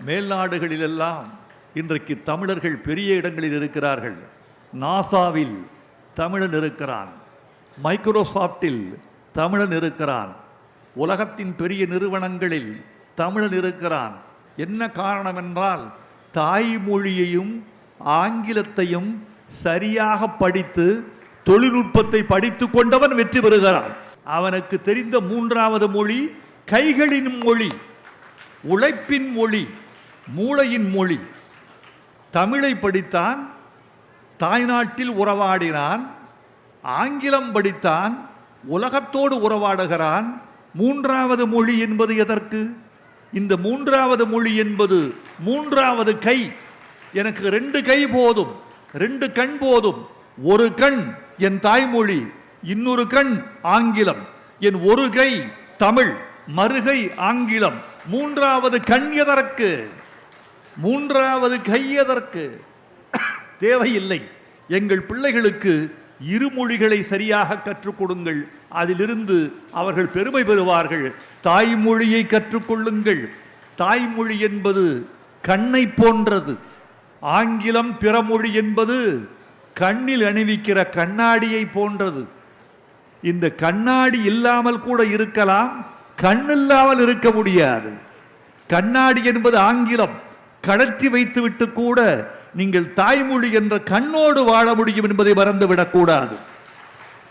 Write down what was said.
மேல்நாடுகளிலெல்லாம் இன்றைக்கு தமிழர்கள் பெரிய இடங்களில் இருக்கிறார்கள். நாசாவில் தமிழன் இருக்கிறான், மைக்ரோசாப்டில் தமிழன் இருக்கிறான், உலகத்தின் பெரிய நிறுவனங்களில் தமிழன் இருக்கிறான். என்ன காரணம் என்றால் தாய்மொழியையும் ஆங்கிலத்தையும் சரியாக படித்து தொழில்நுட்பத்தை படித்து கொண்டவன் வெற்றி பெறுகிறான். அவனுக்கு தெரிந்த மூன்றாவது மொழி கைகளின் மொழி, உழைப்பின் மொழி, மூளையின் மொழி. தமிழை படித்தான், தாய்நாட்டில் உறவாடினான், ஆங்கிலம் படித்தான், உலகத்தோடு உறவாடுகிறான். மூன்றாவது மொழி என்பது எதற்கு? இந்த மூன்றாவது மொழி என்பது மூன்றாவது கை. எனக்கு 2 கை போதும், 2 கண் போதும். ஒரு கண் என் தாய்மொழி, இன்னொரு கண் ஆங்கிலம். என் ஒரு கை தமிழ், மறுகை ஆங்கிலம். மூன்றாவது கண் எதற்கு? மூன்றாவது கை எதற்கு? தேவையில்லை. எங்கள் பிள்ளைகளுக்கு இருமொழிகளை சரியாக கற்றுக் கொடுங்கள். அதிலிருந்து அவர்கள் பெருமை பெறுவார்கள். தாய்மொழியை கற்றுக்கொள்ளுங்கள். தாய்மொழி என்பது கண்ணை போன்றது. ஆங்கிலம் பிறமொழி என்பது கண்ணில் அணிவிக்கிற கண்ணாடியை போன்றது. இந்த கண்ணாடி இல்லாமல் கூட இருக்கலாம், கண்ணில்லாமல் இருக்க முடியாது. கண்ணாடி என்பது ஆங்கிலம். கழற்றி வைத்துவிட்டு கூட நீங்கள் தாய்மொழி என்ற கண்ணோடு வாழ முடியும் என்பதை மறந்துவிடக்கூடாது.